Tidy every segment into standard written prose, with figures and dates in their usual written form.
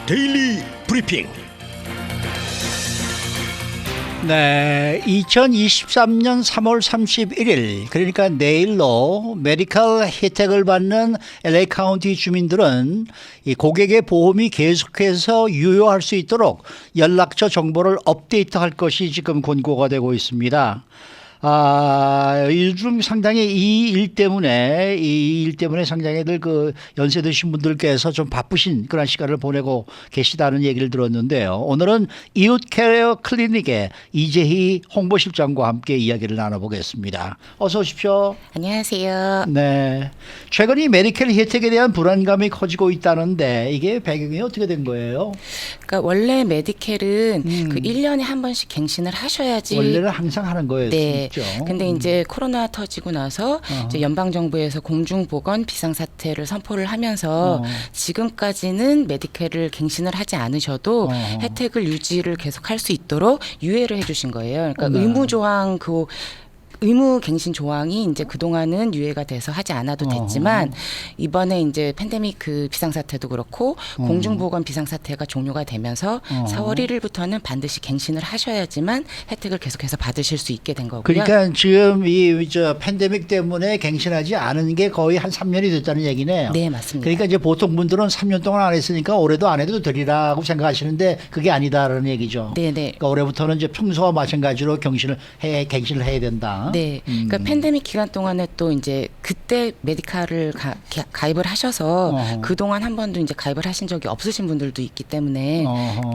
데일리 브리핑. 네, 2023년 3월 31일 그러니까 내일로 메디컬 혜택을 받는 LA 카운티 주민들은 이 고객의 보험이 계속해서 유효할 수 있도록 연락처 정보를 업데이트할 것이 지금 권고가 되고 있습니다. 요즘 상당히 이 일 때문에 상당히들 그 연세 드신 분들께서 좀 바쁘신 그런 시간을 보내고 계시다는 얘기를 들었는데요. 오늘은 이웃 케어 클리닉의 이재희 홍보실장과 함께 이야기를 나눠보겠습니다. 어서 오십시오. 안녕하세요. 네. 최근 이 메디컬 혜택에 대한 불안감이 커지고 있다는데 이게 배경이 어떻게 된 거예요? 그러니까 원래 메디켈은 그 1년에 한 번씩 갱신을 하셔야지. 원래는 항상 하는 거였죠. 네. 근데 이제 코로나 터지고 나서 이제 연방 정부에서 공중보건 비상사태를 선포를 하면서 지금까지는 메디켈을 갱신을 하지 않으셔도 혜택을 유지를 계속 할 수 있도록 유예를 해주신 거예요. 그러니까 의무조항 의무 갱신 조항이 이제 그동안은 유예가 돼서 하지 않아도 됐지만 이번에 이제 팬데믹 그 비상사태도 그렇고 공중보건 비상사태가 종료가 되면서 4월 1일부터는 반드시 갱신을 하셔야지만 혜택을 계속해서 받으실 수 있게 된 거고요. 그러니까 지금 저 팬데믹 때문에 갱신하지 않은 게 거의 한 3년이 됐다는 얘기네요. 네, 맞습니다. 그러니까 이제 보통 분들은 3년 동안 안 했으니까 올해도 안 해도 되리라고 생각하시는데 그게 아니다라는 얘기죠. 네. 그러니까 올해부터는 이제 평소와 마찬가지로 갱신을 해야 된다. 네, 그러니까 팬데믹 기간 동안에 또 이제 그때 메디칼을 가입을 하셔서 그동안 한 번도 이제 가입을 하신 적이 없으신 분들도 있기 때문에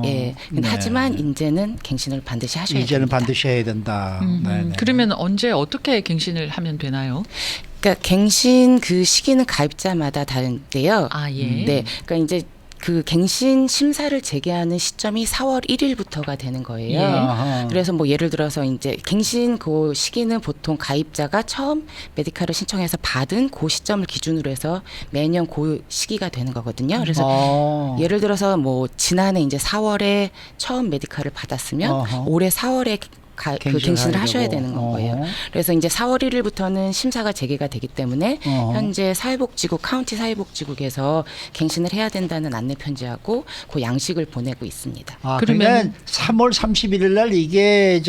예. 네. 하지만 이제는 갱신을 반드시 하셔야 됩니다. 이제는 반드시 해야 된다. 네네. 그러면 언제 어떻게 갱신을 하면 되나요? 그러니까 갱신 그 시기는 가입자마다 다른데요. 예. 네, 그러니까 이제 그 갱신 심사를 재개하는 시점이 4월 1일부터가 되는 거예요. 아하. 그래서 뭐 예를 들어서 이제 갱신 그 시기는 보통 가입자가 처음 메디칼을 신청해서 받은 그 시점을 기준으로 해서 매년 그 시기가 되는 거거든요. 그래서 예를 들어서 뭐 지난해 이제 4월에 처음 메디칼을 받았으면 올해 4월에 그 갱신을 하셔야 되는 거예요. 그래서 이제 4월 1일부터는 심사가 재개가 되기 때문에 현재 사회복지국 카운티 사회복지국에서 갱신을 해야 된다는 안내 편지하고 그 양식을 보내고 있습니다. 그러면 3월 31일 날 이게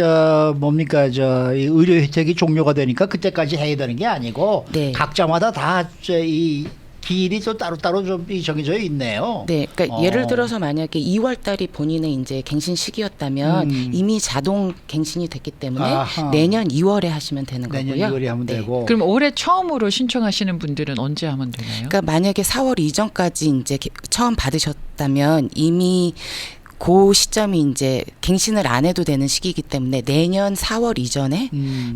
뭡니까 이 의료 혜택이 종료가 되니까 그때까지 해야 되는 게 아니고 네. 각자마다 다 이 기일이 또 따로따로 좀 정해져 있네요. 네, 그러니까 예를 들어서 만약에 2월 달이 본인의 이제 갱신 시기였다면 이미 자동 갱신이 됐기 때문에 내년 2월에 하시면 되는 거고요. 내년 2월에 하면 네. 되고. 그럼 올해 처음으로 신청하시는 분들은 언제 하면 되나요? 그러니까 만약에 4월 이전까지 이제 처음 받으셨다면 이미 그 시점이 이제 갱신을 안 해도 되는 시기이기 때문에 내년 4월 이전에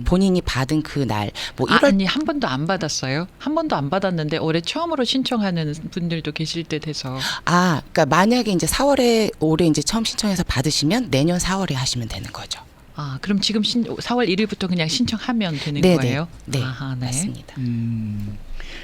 본인이 받은 그 날, 뭐 1월 아니 한 번도 안 받았어요? 한 번도 안 받았는데 올해 처음으로 신청하는 분들도 계실 때 돼서. 그러니까 만약에 이제 4월에 올해 이제 처음 신청해서 받으시면 내년 4월에 하시면 되는 거죠. 그럼 지금 4월 1일부터 그냥 신청하면 되는 네네. 거예요? 네, 아하, 네. 맞습니다.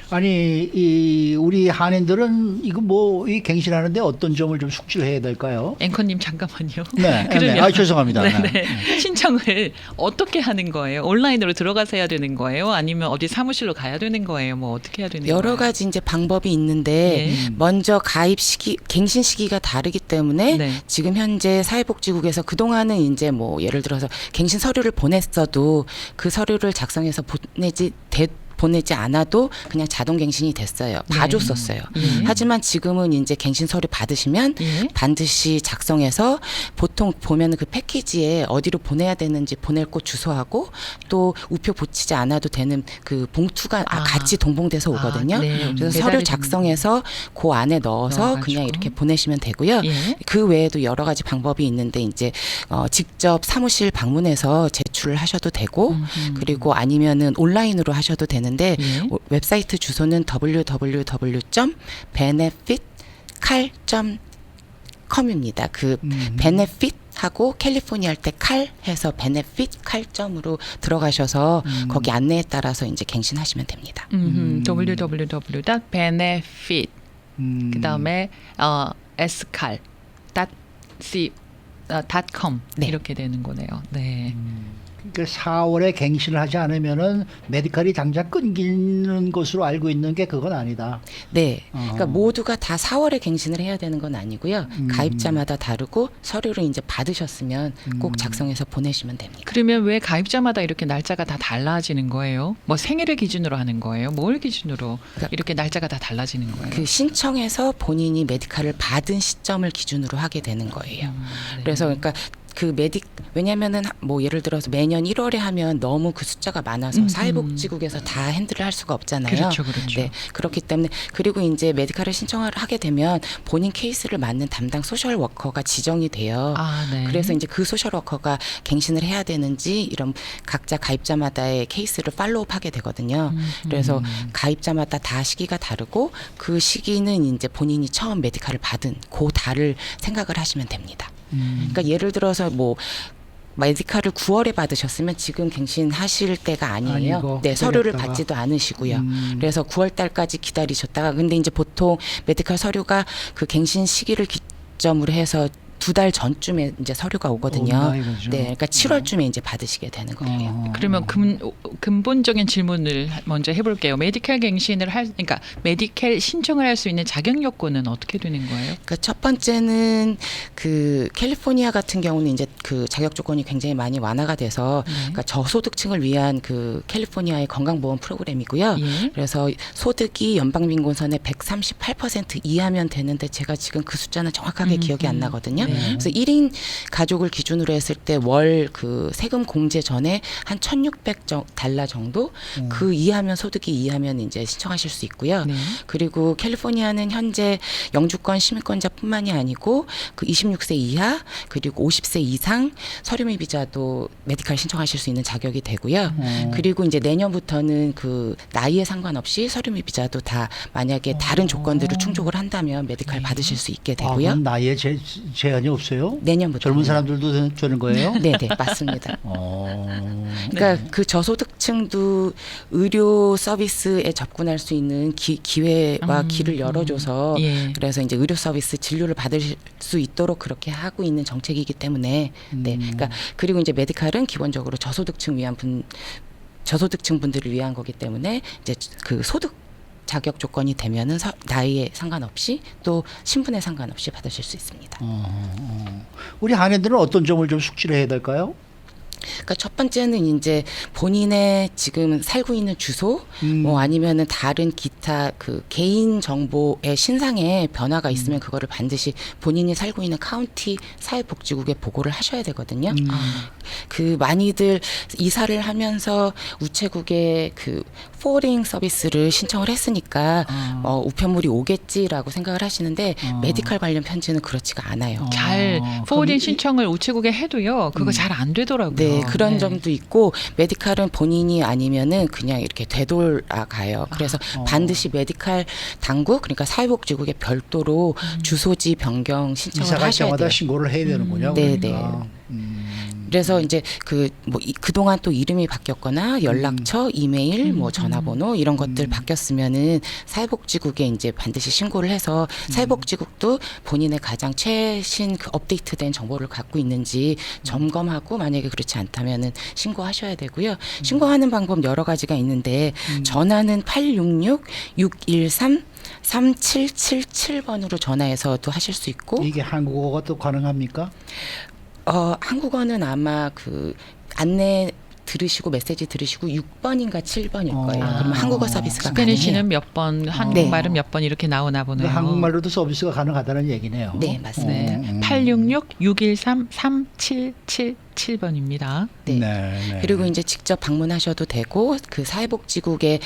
아니 우리 한인들은 이거 뭐 이 갱신하는데 어떤 점을 좀 숙지를 해야 될까요? 앵커님 잠깐만요. 네. 그러면 죄송합니다. 네네. 신청을 어떻게 하는 거예요? 온라인으로 들어가서 해야 되는 거예요? 아니면 어디 사무실로 가야 되는 거예요? 뭐 어떻게 해야 되는 거예요? 여러 가지 이제 방법이 있는데 먼저 가입 시기, 갱신 시기가 다르기 때문에 네. 지금 현재 사회복지국에서 그동안은 이제 뭐 예를 들어서 갱신 서류를 보냈어도 그 서류를 작성해서 보내지 않아도 그냥 자동 갱신이 됐어요. 봐줬었어요. 하지만 지금은 이제 갱신 서류 받으시면 반드시 작성해서 보통 보면 그 패키지에 어디로 보내야 되는지 보낼 곳 주소하고 또 우표 붙이지 않아도 되는 그 봉투가 같이 동봉돼서 오거든요. 네. 그래서 서류 작성해서 그 안에 넣어서 그냥 이렇게 보내시면 되고요. 그 외에도 여러 가지 방법이 있는데 이제 직접 사무실 방문해서 제출을 하셔도 되고 그리고 아니면은 온라인으로 하셔도 되는데 웹사이트 주소는 www.benefitcal.com입니다. 그 benefit 하고 캘리포니아 할 때 칼 해서 benefit 칼점으로 들어가셔서 거기 안내에 따라서 이제 갱신하시면 됩니다. www.benefit 그다음에 scal.com 네. 이렇게 되는 거네요. 네. 그 4월에 갱신을 하지 않으면은 메디칼이 당장 끊기는 것으로 알고 있는 게 그건 아니다. 네. 그러니까 모두가 다 4월에 갱신을 해야 되는 건 아니고요. 가입자마다 다르고 서류를 이제 받으셨으면 꼭 작성해서 보내시면 됩니다. 그러면 왜 가입자마다 이렇게 날짜가 다 달라지는 거예요? 뭐 생일을 기준으로 하는 거예요? 뭘 기준으로 이렇게 날짜가 다 달라지는 거예요? 그 신청해서 본인이 메디칼을 받은 시점을 기준으로 하게 되는 거예요. 네. 그래서 그러니까 왜냐면은 뭐 예를 들어서 매년 1월에 하면 너무 그 숫자가 많아서 사회복지국에서 다 핸들을 할 수가 없잖아요. 그렇죠, 그렇죠. 네, 그렇기 때문에 그리고 이제 메디칼을 신청을 하게 되면 본인 케이스를 맞는 담당 소셜 워커가 지정이 돼요. 아, 네. 그래서 이제 그 소셜 워커가 갱신을 해야 되는지 이런 각자 가입자마다의 케이스를 팔로우하게 되거든요. 그래서 가입자마다 다 시기가 다르고 그 시기는 이제 본인이 처음 메디칼을 받은 그 달을 생각을 하시면 됩니다. 그러니까 예를 들어서 뭐 메디칼을 9월에 받으셨으면 지금 갱신하실 때가 아니에요. 아니고 네, 서류를 기다렸다가. 받지도 않으시고요. 그래서 9월 달까지 기다리셨다가 근데 이제 보통 메디칼 서류가 그 갱신 시기를 기점으로 해서 2달 전쯤에 이제 서류가 오거든요. 온다 이거죠. 네, 그러니까 7월쯤에 이제 받으시게 되는 거예요. 그러면 근본적인 질문을 먼저 해볼게요. 메디칼 갱신을 그러니까 메디칼 신청을 할 수 있는 자격 요건은 어떻게 되는 거예요? 그러니까 첫 번째는 그 캘리포니아 같은 경우는 이제 그 자격 조건이 굉장히 많이 완화가 돼서 그러니까 저소득층을 위한 그 캘리포니아의 건강보험 프로그램이고요. 예. 그래서 소득이 연방민곤선의 138% 이하면 되는데 제가 지금 그 숫자는 정확하게 기억이 안 나거든요. 네. 그래서 1인 가족을 기준으로 했을 때 월 그 세금 공제 전에 한 1,600달러 정도 그 이하면 소득이 이하면 이제 신청하실 수 있고요. 네. 그리고 캘리포니아는 현재 영주권 시민권자뿐만이 아니고 그 26세 이하 그리고 50세 이상 서류미 비자도 메디칼 신청하실 수 있는 자격이 되고요. 그리고 이제 내년부터는 그 나이에 상관없이 서류미 비자도 다 만약에 다른 조건들을 충족을 한다면 메디칼 받으실 수 있게 아, 되고요. 그럼 나이에 제한이 없어요? 내년부터 젊은 사람들도 되는 거예요? 네, 네, 맞습니다. 그러니까 네. 그 저소득층도 의료 서비스에 접근할 수 있는 기회와 길을 열어줘서 예. 그래서 이제 의료 서비스 진료를 받을 수 있도록 그렇게 하고 있는 정책이기 때문에 네, 그러니까 그리고 이제 메디칼은 기본적으로 저소득층 분들을 위한 거기 때문에 이제 그 소득 자격 조건이 되면은 나이에 상관없이 또 신분에 상관없이 받으실 수 있습니다. 우리 한인들은 어떤 점을 좀 숙지를 해야 될까요? 그러니까 첫 번째는 이제 본인의 지금 살고 있는 주소, 뭐 아니면은 다른 기타 그 개인 정보의 신상에 변화가 있으면 그거를 반드시 본인이 살고 있는 카운티 사회복지국에 보고를 하셔야 되거든요. 그 많이들 이사를 하면서 우체국에 그 포워딩 서비스를 신청을 했으니까 우편물이 오겠지라고 생각을 하시는데 메디칼 관련 편지는 그렇지가 않아요. 잘 포워딩 신청을 우체국에 해도요. 그거 잘 안 되더라고요. 네, 그런 네. 점도 있고 메디칼은 본인이 아니면은 그냥 이렇게 되돌아가요. 그래서 반드시 메디칼 당국 그러니까 사회복지국에 별도로 주소지 변경 신청을 이사 갈 하셔야 때마다 돼요. 신고를 해야 되는군요. 네, 그러니까. 그래서 이제 그동안 또 이름이 바뀌었거나 연락처, 이메일, 뭐 전화번호 이런 것들 바뀌었으면은 사회복지국에 이제 반드시 신고를 해서 사회복지국도 본인의 가장 최신 그 업데이트된 정보를 갖고 있는지 점검하고 만약에 그렇지 않다면은 신고하셔야 되고요. 신고하는 방법 여러 가지가 있는데 전화는 866-613-3777번으로 전화해서도 하실 수 있고 이게 한국어가 또 가능합니까? 한국어는 아마 그 안내 들으시고 메시지 들으시고 6번인가 7번일 거예요. 그러면 한국어 서비스가 스페니쉬는 가능해요. 몇 번, 한국말은 몇 번 이렇게 나오나 보네요. 그러니까 한국말로도 서비스가 가능하다는 얘기네요. 네, 맞습니다. 네. 866-613-3777번입니다. 네. 네. 그리고 이제 직접 방문하셔도 되고 그 사회복지국에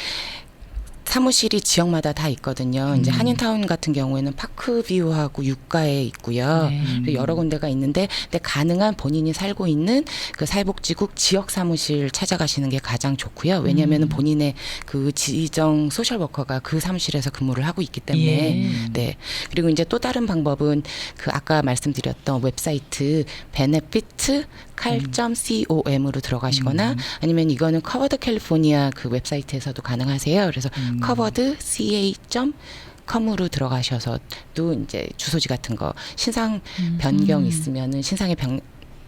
사무실이 지역마다 다 있거든요. 이제 한인타운 같은 경우에는 파크뷰하고 육가에 있고요. 네. 그리고 여러 군데가 있는데 근데 가능한 본인이 살고 있는 그 사회복지국 지역 사무실 찾아가시는 게 가장 좋고요. 왜냐하면 본인의 그 지정 소셜워커가 그 사무실에서 근무를 하고 있기 때문에 예. 네. 그리고 이제 또 다른 방법은 그 아까 말씀드렸던 웹사이트 benefit 칼.com으로 들어가시거나 아니면 이거는 커버드 캘리포니아 그 웹사이트에서도 가능하세요. 그래서 커버드 ca.com으로 들어가셔서 또 이제 주소지 같은 거 신상 변경 있으면은 신상의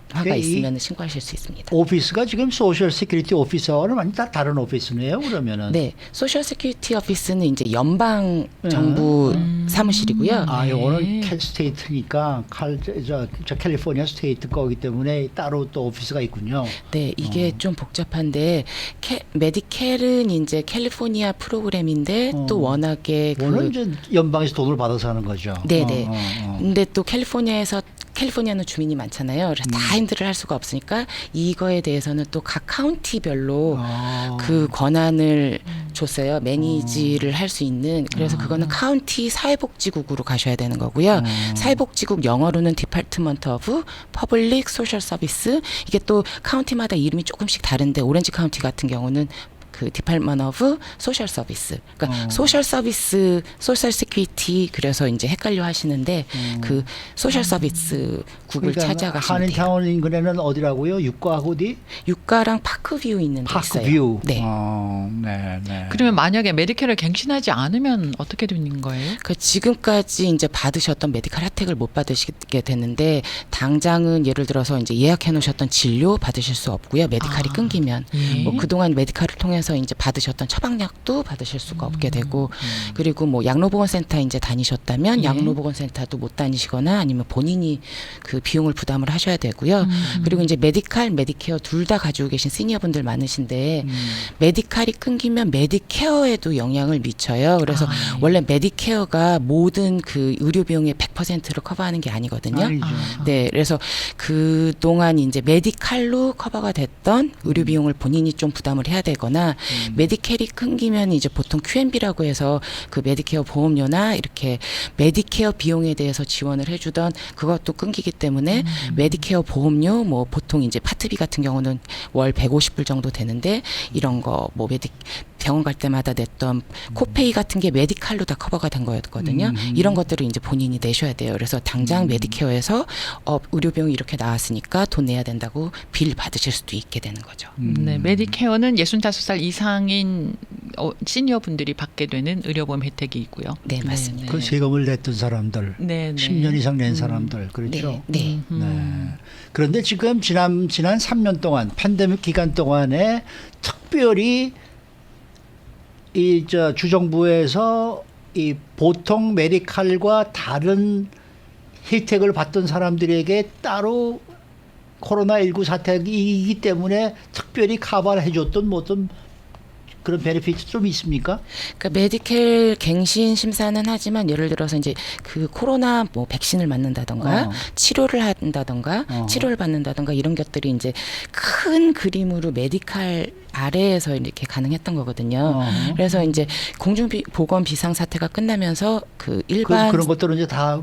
그러니까 이 있으면 신고하실 수 있습니다. 오피스가 지금 소셜 시큐리티 오피서와는 완전 다 다른 오피스네요. 그러면은. 네, 소셜 세큐리티 오피스는 이제 연방 정부 사무실이고요. 아, 요거는 캘 스테이트니까 저 캘리포니아 스테이트 거기 때문에 따로 또 오피스가 있군요. 네, 이게 좀 복잡한데 메디켈은 이제 캘리포니아 프로그램인데 또 워낙에 뭐는 이제 연방에서 돈을 받아서 하는 거죠. 네네. 근데 또 캘리포니아는 주민이 많잖아요. 그래서 다 핸들을 할 수가 없으니까 이거에 대해서는 또 각 카운티별로 그 권한을 줬어요. 매니지를 할 수 있는. 그래서 그거는 카운티 사회복지국으로 가셔야 되는 거고요. 사회복지국 영어로는 Department of Public Social Service. 이게 또 카운티마다 이름이 조금씩 다른데 오렌지 카운티 같은 경우는 그 디파트먼트 오브 소셜 서비스. 그러니까 소셜 서비스, 소셜 시큐리티 그래서 이제 헷갈려 하시는데 그 소셜 서비스 국을 그러니까 찾아가시면 돼요. 한인타운 인근에는 어디라고요? 육가 어디? 육가랑 파크뷰 있는 데 있어요. 파크뷰. 네. 네, 네. 그러면 만약에 메디케어를 갱신하지 않으면 어떻게 되는 거예요? 그 지금까지 이제 받으셨던 메디컬 혜택을 못 받으시게 됐는데 당장은 예를 들어서 이제 예약해 놓으셨던 진료 받으실 수 없고요. 메디칼이 끊기면 예. 뭐 그동안 메디칼을 통해서 이제 받으셨던 처방약도 받으실 수가 없게 되고 그리고 뭐 양로보건센터 이제 다니셨다면 예. 양로보건센터도 못 다니시거나 아니면 본인이 그 비용을 부담을 하셔야 되고요. 그리고 이제 메디칼, 메디케어 둘 다 가지고 계신 시니어분들 많으신데 메디칼이 끊기면 메디케어에도 영향을 미쳐요. 그래서 원래 메디케어가 모든 그 의료 비용의 100%를 커버하는 게 아니거든요. 아니죠. 네, 그래서 그 동안 이제 메디칼로 커버가 됐던 의료 비용을 본인이 좀 부담을 해야 되거나 메디켈이 끊기면 이제 보통 Q&B라고 해서 그 메디케어 보험료나 이렇게 메디케어 비용에 대해서 지원을 해주던 그것도 끊기기 때문에 메디케어 보험료 뭐 보통 이제 파트비 같은 경우는 월 150불 정도 되는데 이런 거 뭐 병원 갈 때마다 냈던 코페이 같은 게 메디칼로 다 커버가 된 거였거든요. 이런 것들을 이제 본인이 내셔야 돼요. 그래서 당장 메디케어에서 의료 비용이 이렇게 나왔으니까 돈 내야 된다고 빌 받으실 수도 있게 되는 거죠. 네, 메디케어는 65살 이상인 시니어 분들이 받게 되는 의료보험 혜택이 있고요. 네, 맞습니다. 그 세금을 냈던 사람들, 네, 네. 10년 이상 낸 사람들, 그렇죠. 네. 네. 그런데 지금 지난 3년 동안 팬데믹 기간 동안에 특별히 이 주정부에서 이 보통 메디칼과 다른 혜택을 받던 사람들에게 따로 코로나19 사태이기 때문에 특별히 커버를 해줬던 뭐 어떤 그런 베네핏이 좀 있습니까? 그러니까 메디켈 갱신 심사는 하지만 예를 들어서 이제 그 코로나 뭐 백신을 맞는다던가 치료를 한다던가 치료를 받는다던가 이런 것들이 이제 큰 그림으로 메디칼 아래에서 이렇게 가능했던 거거든요. 그래서 이제 공중보건 비상사태가 끝나면서 그 일반 그런 것들은 이제 다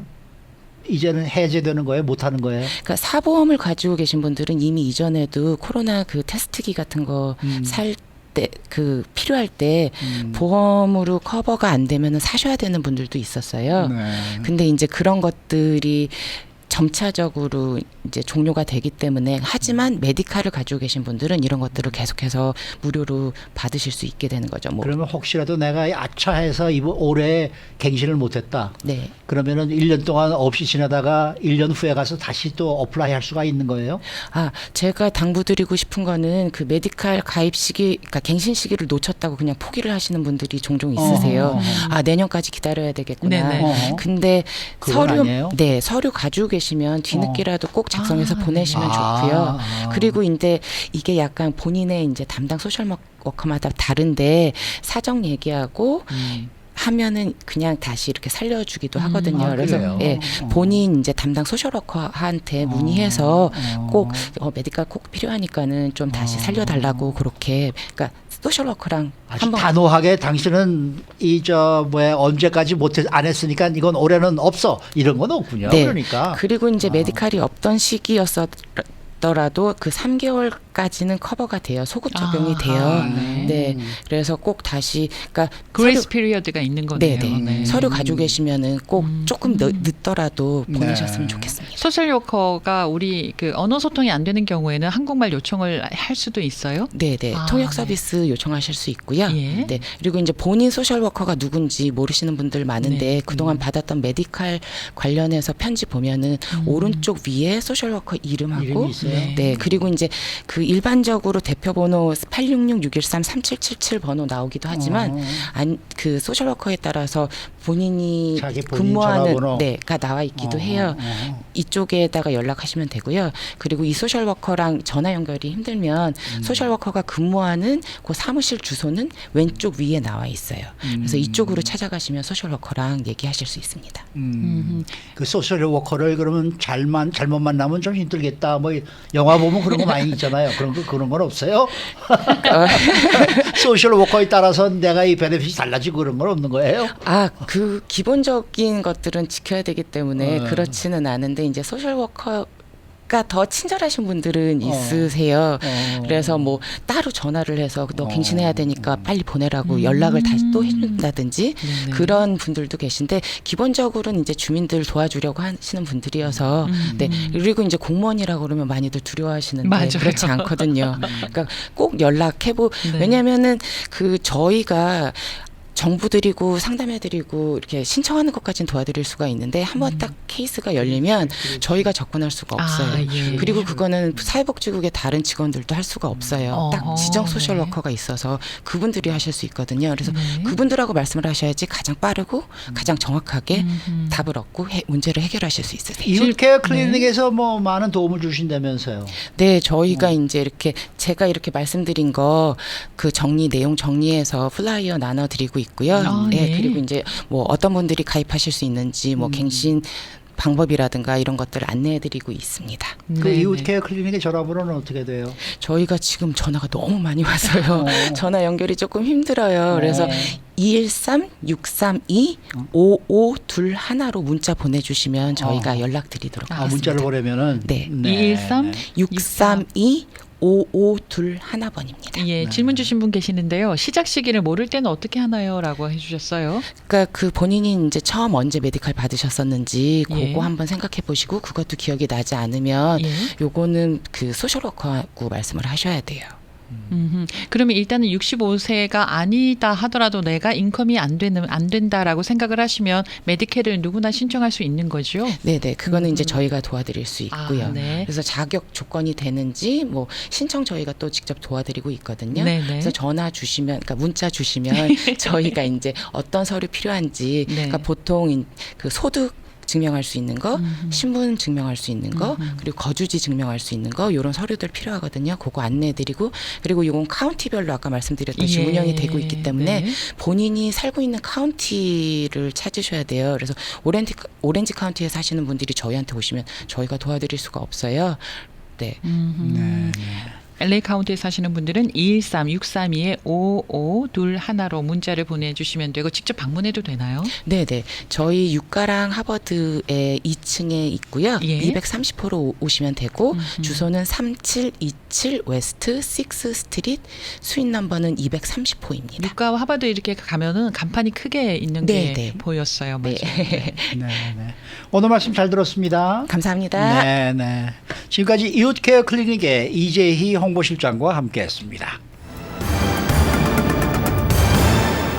이제는 해제되는 거예요? 못 하는 거예요? 그러니까 사보험을 가지고 계신 분들은 이미 이전에도 코로나 그 테스트기 같은 거 살 때 그 필요할 때 보험으로 커버가 안 되면은 사셔야 되는 분들도 있었어요. 네. 근데 이제 그런 것들이 점차적으로 이제 종료가 되기 때문에 하지만 메디칼을 가지고 계신 분들은 이런 것들을 계속해서 무료로 받으실 수 있게 되는 거죠. 뭐. 그러면 혹시라도 내가 아차해서 올해 갱신을 못했다. 네. 그러면은 1년 동안 없이 지나다가 1년 후에 가서 다시 또 어플라이 할 수가 있는 거예요? 아, 제가 당부드리고 싶은 거는 그 메디칼 가입 시기, 그러니까 갱신 시기를 놓쳤다고 그냥 포기를 하시는 분들이 종종 있으세요. 아, 내년까지 기다려야 되겠구나. 네네. 근데 그건 아니에요? 네, 서류 가지고 계시면 뒤늦게라도 꼭 작성해서 보내시면 좋고요. 그리고 이제 이게 약간 본인의 이제 담당 소셜 워커마다 다른데 사정 얘기하고 하면은 그냥 다시 이렇게 살려주기도 하거든요. 그래서 그래요? 예, 본인 이제 담당 소셜워커한테 문의해서 꼭 메디컬 꼭 필요하니까는 좀 다시 살려달라고 그렇게 그러니까 소셜워커랑 아주 한번 단호하게 당신은 언제까지 안 했으니까 이건 올해는 없어 이런 건 없군요. 네. 그러니까 그리고 이제 메디칼이 없던 시기였더라도 그 3개월까지는 커버가 돼요. 소급 적용이 돼요. 네. 네. 그래서 꼭 다시 그러니까 그레이스 피리어드가 있는 거네요. 네. 서류 가지고 계시면은 꼭 조금 늦더라도 보내셨으면 네. 좋겠습니다. 소셜워커가 우리 그 언어 소통이 안 되는 경우에는 한국말 요청을 할 수도 있어요? 네네. 아, 통역 서비스 요청하실 수 있고요. 예. 네. 그리고 이제 본인 소셜워커가 누군지 모르시는 분들 많은데 네. 그동안 받았던 메디칼 관련해서 편지 보면은 오른쪽 위에 소셜워커 이름하고 이름이 있어요? 네. 그리고 이제 그 일반적으로 대표번호 866-613-3777 번호 나오기도 하지만 그 소셜워커에 따라서 본인이 자기 본인 근무하는 전화번호. 네가 나와 있기도 해요. 이쪽에다가 연락하시면 되고요. 그리고 이 소셜워커랑 전화 연결이 힘들면 소셜워커가 근무하는 그 사무실 주소는 왼쪽 위에 나와 있어요. 그래서 이쪽으로 찾아가시면 소셜워커랑 얘기하실 수 있습니다. 그 소셜 워커를 그러면 잘못 만나면 좀 힘들겠다. 뭐 영화 보면 그런 거 많이 있잖아요. 그런 건 없어요? 소셜 워커에 따라서 내가 이 베네핏이 달라지고 그런 건 없는 거예요? 그 기본적인 것들은 지켜야 되기 때문에 그렇지는 않은데 이제 소셜워커가 더 친절하신 분들은 있으세요. 그래서 뭐 따로 전화를 해서 너 갱신해야 되니까 빨리 보내라고 연락을 다시 또 해준다든지 그런 분들도 계신데 기본적으로는 이제 주민들 도와주려고 하시는 분들이어서 네. 그리고 이제 공무원이라고 그러면 많이들 두려워하시는데 맞아요. 그렇지 않거든요. 그러니까 꼭 연락해보. 네. 왜냐하면은 그 저희가 정보드리고 상담해드리고 이렇게 신청하는 것까지는 도와드릴 수가 있는데 한번 딱 케이스가 열리면 저희가 접근할 수가 없어요. 예. 그리고 그거는 사회복지국의 다른 직원들도 할 수가 없어요. 딱 지정 소셜워커가 있어서 그분들이 하실 수 있거든요. 그래서 그분들하고 말씀을 하셔야지 가장 빠르고 가장 정확하게 답을 얻고 문제를 해결하실 수 있으세요. 이웃케어 클리닉에서 뭐 많은 도움을 주신다면서요? 네, 저희가 이제 이렇게 제가 이렇게 말씀드린 거 그 내용 정리해서 플라이어 나눠드리고 있고요. 네, 네. 그리고 이제 뭐 어떤 분들이 가입하실 수 있는지 뭐 갱신 방법이라든가 이런 것들을 안내해드리고 있습니다. 그 이웃케어 클리닉의 전화번호는 어떻게 돼요? 저희가 지금 전화가 너무 많이 와서요. 전화 연결이 조금 힘들어요. 그래서 213-632-5521로 문자 보내주시면 저희가 연락드리도록 하겠습니다. 문자를 보내면은 네. 213 632-5521번입니다. 예, 질문 주신 분 계시는데요. 시작 시기를 모를 때는 어떻게 하나요?라고 해주셨어요. 그러니까 그 본인이 이제 처음 언제 메디칼 받으셨었는지 예. 그거 한번 생각해 보시고 그것도 기억이 나지 않으면 요거는 그 소셜워커하고 말씀을 하셔야 돼요. 그러면 일단은 65세가 아니다 하더라도 내가 인컴이 안 된다라고 생각을 하시면 메디케어를 누구나 신청할 수 있는 거죠? 네네. 그거는 이제 저희가 도와드릴 수 있고요. 네. 그래서 자격 조건이 되는지 뭐 신청 저희가 또 직접 도와드리고 있거든요. 네네. 그래서 전화 주시면, 그러니까 문자 주시면 저희가 이제 어떤 서류 필요한지, 그러니까 보통 그 소득 증명할 수 있는 거, 신분 증명할 수 있는 거, 그리고 거주지 증명할 수 있는 거, 이런 서류들 필요하거든요. 그거 안내해드리고, 그리고 이건 카운티별로 아까 말씀드렸듯이 운영이 되고 있기 때문에 본인이 살고 있는 카운티를 찾으셔야 돼요. 그래서 오렌지 카운티에 사시는 분들이 저희한테 오시면 저희가 도와드릴 수가 없어요. 네. LA 카운티에 사시는 분들은 213-632-5521로 문자를 보내주시면 되고 직접 방문해도 되나요? 네네. 저희 유가랑 하버드의 2층에 있고요. 예. 230호로 오시면 되고 주소는 3727 웨스트 6 스트리트 수인 넘버는 230호입니다. 유가와 하버드 이렇게 가면은 간판이 크게 있는 게 네. 보였어요. 맞아요. 네. 네. 오늘 말씀 잘 들었습니다. 감사합니다. 네. 지금까지 이웃케어 클리닉의 이재희 홍보실장과 함께했습니다.